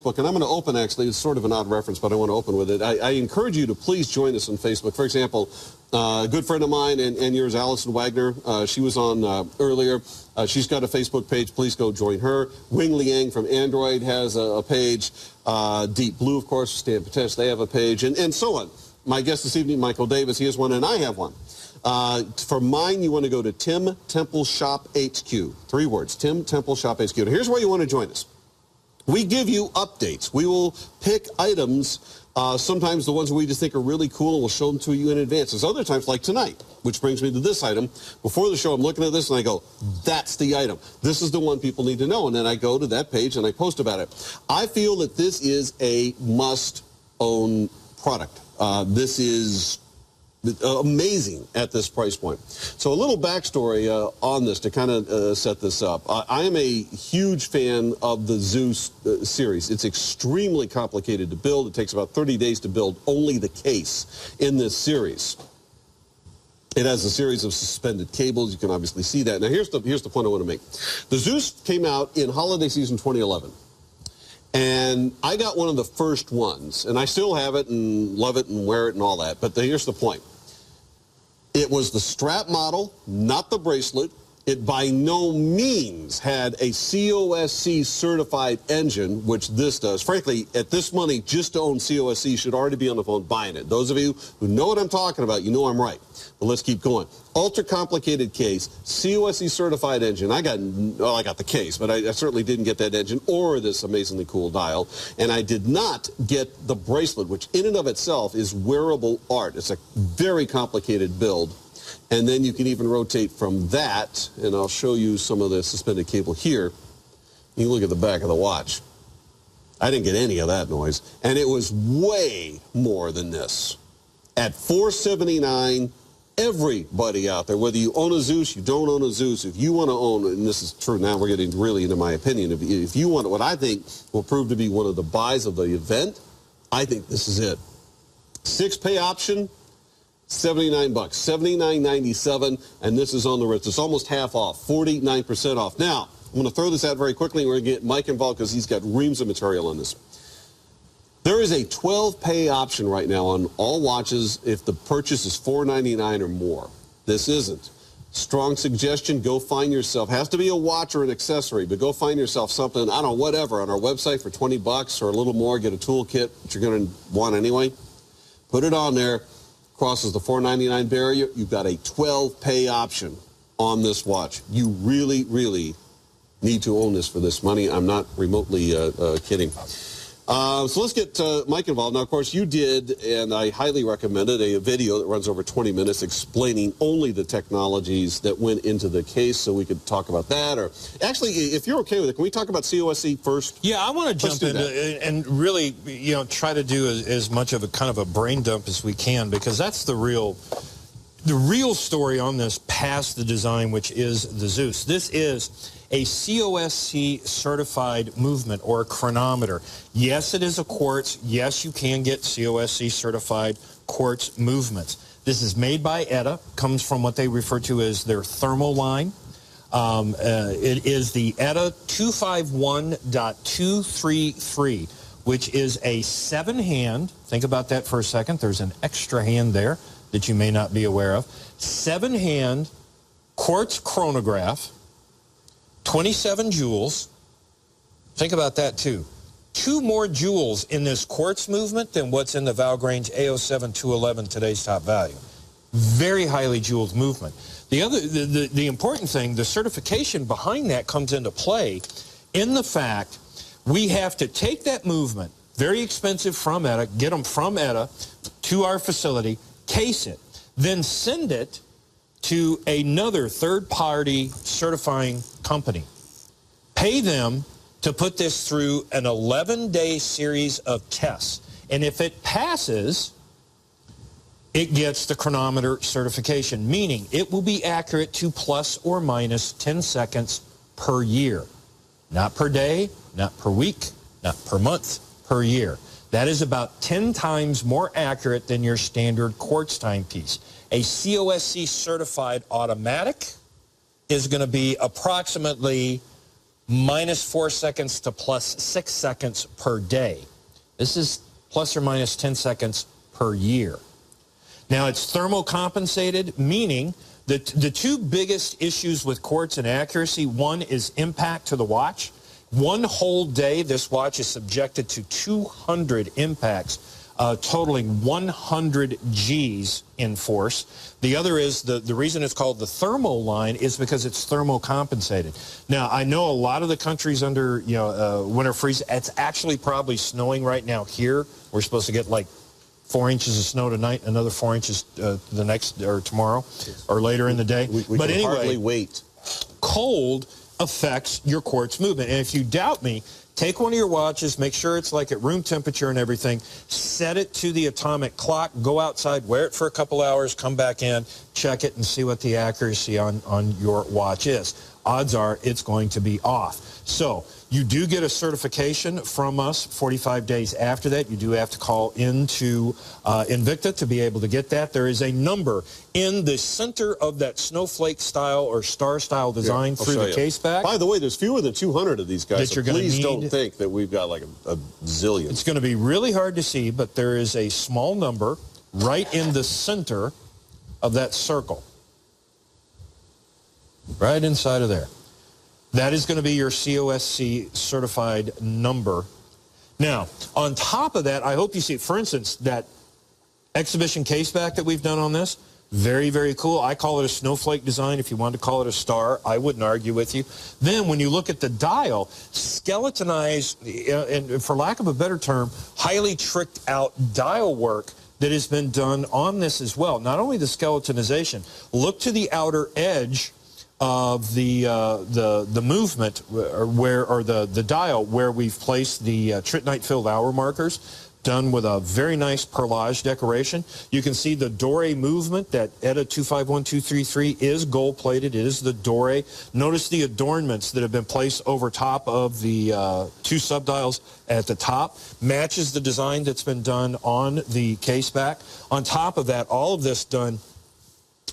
And I'm going to open, actually, it's sort of an odd reference, but I want to open with it. I encourage you to please join us on Facebook. For example, a good friend of mine and yours, Allison Wagner, she was on earlier. She's got a Facebook page. Please go join her. Wing Liang from Android has a page. Deep Blue, of course, Stan Patesh, they have a page, and so on. My guest this evening, Michael Davis, he has one, and I have one. For mine, you want to go to Tim Temple Shop HQ. 3 words, Tim Temple Shop HQ. Now, here's why you want to join us. We give you updates. We will pick items, sometimes the ones that we just think are really cool, and we'll show them to you in advance. There's other times, like tonight, which brings me to this item. Before the show, I'm looking at this, and I go, that's the item. This is the one people need to know. And then I go to that page, and I post about it. I feel that this is a must-own product. This is amazing at this price point. So a little backstory on this to kind of set this up. I am a huge fan of the Zeus series. It's extremely complicated to build. It takes about 30 days to build only the case in this series. It has a series of suspended cables. You can obviously see that. Now here's the point I want to make. The Zeus came out in holiday season 2011. And I got one of the first ones, and I still have it and love it and wear it and all that. But here's the point. It was the strap model, not the bracelet. It by no means had a COSC certified engine, which this does. Frankly, at this money, just to own COSC, you should already be on the phone buying it. Those of you who know what I'm talking about, you know I'm right. But let's keep going. Ultra complicated case, COSC certified engine. I got the case, but I certainly didn't get that engine or this amazingly cool dial. And I did not get the bracelet, which in and of itself is wearable art. It's a very complicated build. And then you can even rotate from that, and I'll show you some of the suspended cable here. You look at the back of the watch. I didn't get any of that noise. And it was way more than this. At $479, everybody out there, whether you own a Zeus, you don't own a Zeus, if you want to own, and this is true now, we're getting really into my opinion, if you want what I think will prove to be one of the buys of the event, I think this is it. 6-pay option, $79, $79.97, and this is on the wrist. It's almost half off, 49% off. Now, I'm going to throw this out very quickly, and we're going to get Mike involved because he's got reams of material on this. There is a 12-pay option right now on all watches if the purchase is $499 or more. This isn't. Strong suggestion, go find yourself, has to be a watch or an accessory, but go find yourself something, I don't know, whatever, on our website for $20 or a little more, get a toolkit, which you're going to want anyway. Put it on there. Crosses the $499 barrier, you've got a 12-pay option on this watch. You really, really need to own this for this money. I'm not remotely kidding. So let's get Mike involved. Now, of course, you did, and I highly recommend it, a video that runs over 20 minutes explaining only the technologies that went into the case, so we could talk about that. Or actually, if you're okay with it, can we talk about COSC first? Yeah, I want to jump into and really, try to do as much of a kind of a brain dump as we can, because that's the real story on this past the design, which is the Zeus. This is a COSC certified movement or a chronometer. Yes, it is a quartz. Yes, you can get COSC certified quartz movements. This is made by ETA, comes from what they refer to as their thermal line. It is the ETA 251.233, which is a 7-hand, think about that for a second, there's an extra hand there that you may not be aware of, 7-hand quartz chronograph, 27 joules. Think about that too. 2 more joules in this quartz movement than what's in the Valgrange A07 211, today's top value. Very highly jouled movement. The important thing, the certification behind that comes into play in the fact we have to take that movement, very expensive from ETA, get them from ETA to our facility, case it, then send it to another third-party certifying company. Pay them to put this through an 11-day series of tests. And if it passes, it gets the chronometer certification, meaning it will be accurate to plus or minus 10 seconds per year. Not per day, not per week, not per month, per year. That is about 10 times more accurate than your standard quartz timepiece. A COSC certified automatic is going to be approximately minus 4 seconds to plus 6 seconds per day. This is plus or minus 10 seconds per year. Now, it's thermocompensated, meaning that the two biggest issues with quartz and accuracy, one is impact to the watch. One whole day, this watch is subjected to 200 impacts, totaling 100 Gs in force. The other is, the reason it's called the thermo line is because it's thermocompensated. Now, I know a lot of the countries under winter freeze, it's actually probably snowing right now here. We're supposed to get like 4 inches of snow tonight, another 4 inches the next or tomorrow or later in the day. We but can anyway, hardly wait. Cold affects your quartz movement. And if you doubt me, take one of your watches, make sure it's like at room temperature and everything, set it to the atomic clock, go outside, wear it for a couple hours, come back in, check it, and see what the accuracy on your watch is. Odds are it's going to be off. So you do get a certification from us 45 days after that. You do have to call into Invicta to be able to get that. There is a number in the center of that snowflake style or star style design through the case back. By the way, there's fewer than 200 of these guys, so please don't need. think that we've got like a zillion. It's going to be really hard to see, but there is a small number right in the center of that circle. Right inside of there. That is going to be your COSC certified number. Now, on top of that, I hope you see, for instance, that exhibition case back that we've done on this, very, very cool. I call it a snowflake design. If you wanted to call it a star, I wouldn't argue with you. Then when you look at the dial, skeletonized, and for lack of a better term, highly tricked out dial work that has been done on this as well. Not only the skeletonization, look to the outer edge of the movement or the dial where we've placed the trittonite filled hour markers, done with a very nice perlage decoration. You can see the Dore movement, that ETA 251233 is gold plated. It is the Dore. Notice the adornments that have been placed over top of the two subdials at the top. Matches the design that's been done on the case back. On top of that, all of this done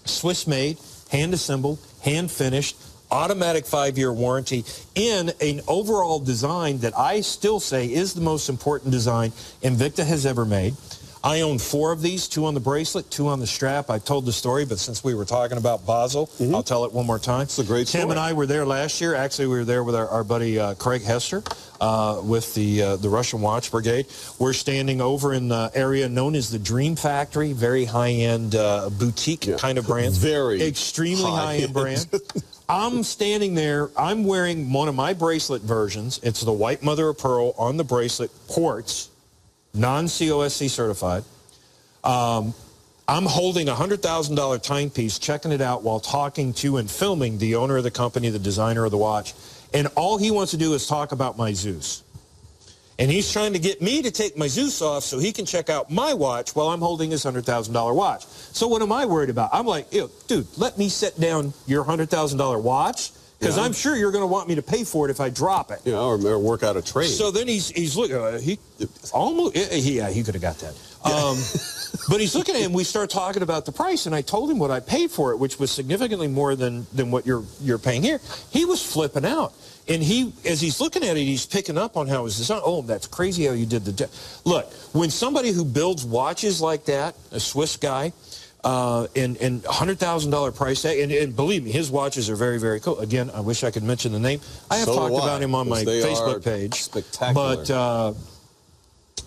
Swiss made, hand assembled, hand finished, automatic 5-year warranty in an overall design that I still say is the most important design Invicta has ever made. I own 4 of these, 2 on the bracelet, 2 on the strap. I've told the story, but since we were talking about Basel, I'll tell it one more time. It's a great story. Tim and I were there last year. Actually, we were there with our buddy Craig Hester with the Russian Watch Brigade. We're standing over in the area known as the Dream Factory, very high-end boutique kind of brand. Very extremely high-end brand. I'm standing there. I'm wearing one of my bracelet versions. It's the white mother of pearl on the bracelet, Quartz, non-COSC certified. I'm holding a $100,000 timepiece, checking it out while talking to and filming the owner of the company, the designer of the watch. And all he wants to do is talk about my Zeus. And he's trying to get me to take my Zeus off so he can check out my watch while I'm holding his $100,000 watch. So what am I worried about? I'm like, dude, let me set down your $100,000 watch, because I'm sure you're going to want me to pay for it if I drop it. Yeah, or work out a trade. So then he's looking. He could have got that. But he's looking at him. We start talking about the price, and I told him what I paid for it, which was significantly more than what you're paying here. He was flipping out, and as he's looking at it, he's picking up on how it was designed. Oh, that's crazy how you did the. Look, when somebody who builds watches like that, a Swiss guy. And $100,000 price tag, and believe me, his watches are very, very cool. Again, I wish I could mention the name. I have talked about him on my Facebook page. Spectacular.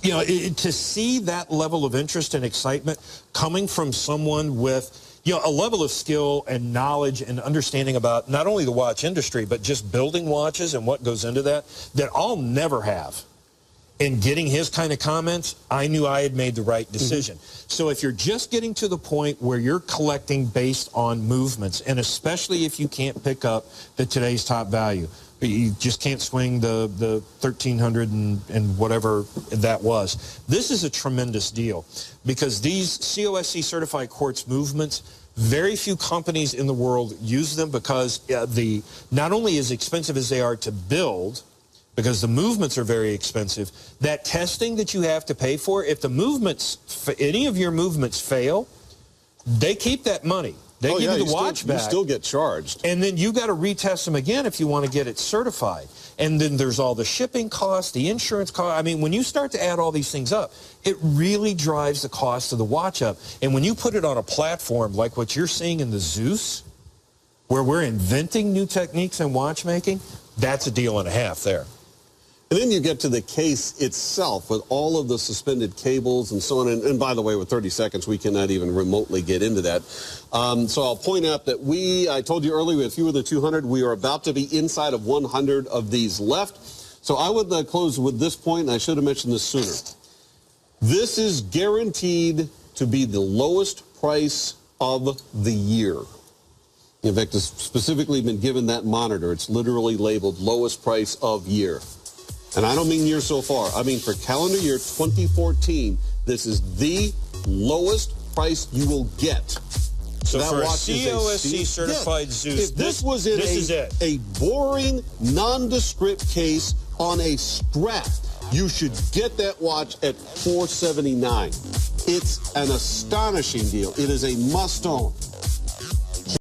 But to see that level of interest and excitement coming from someone with a level of skill and knowledge and understanding about not only the watch industry but just building watches and what goes into that I'll never have. In getting his kind of comments, I knew I had made the right decision. So if you're just getting to the point where you're collecting based on movements, and especially if you can't pick up the today's top value, you just can't swing the 1,300 and whatever that was, this is a tremendous deal, because these COSC certified quartz movements, very few companies in the world use them, because not only as expensive as they are to build, because the movements are very expensive, that testing that you have to pay for, if the movements, any of your movements fail, they keep that money. They give you the you watch back. You still get charged. And then you got to retest them again if you want to get it certified. And then there's all the shipping costs, the insurance cost. I mean, when you start to add all these things up, it really drives the cost of the watch up. And when you put it on a platform like what you're seeing in the Zeus, where we're inventing new techniques in watchmaking, that's a deal and a half there. And then you get to the case itself with all of the suspended cables and so on. And by the way, with 30 seconds, we cannot even remotely get into that. So I'll point out that I told you earlier, we had fewer than 200. We are about to be inside of 100 of these left. So I would close with this point, and I should have mentioned this sooner. This is guaranteed to be the lowest price of the year. Invicta has specifically been given that monitor. It's literally labeled lowest price of year. And I don't mean year so far. I mean for calendar year 2014, this is the lowest price you will get. So that for a watch is COSC certified Zeus, if this was in a boring, nondescript case on a strap, you should get that watch at $479. It's an astonishing deal. It is a must-own.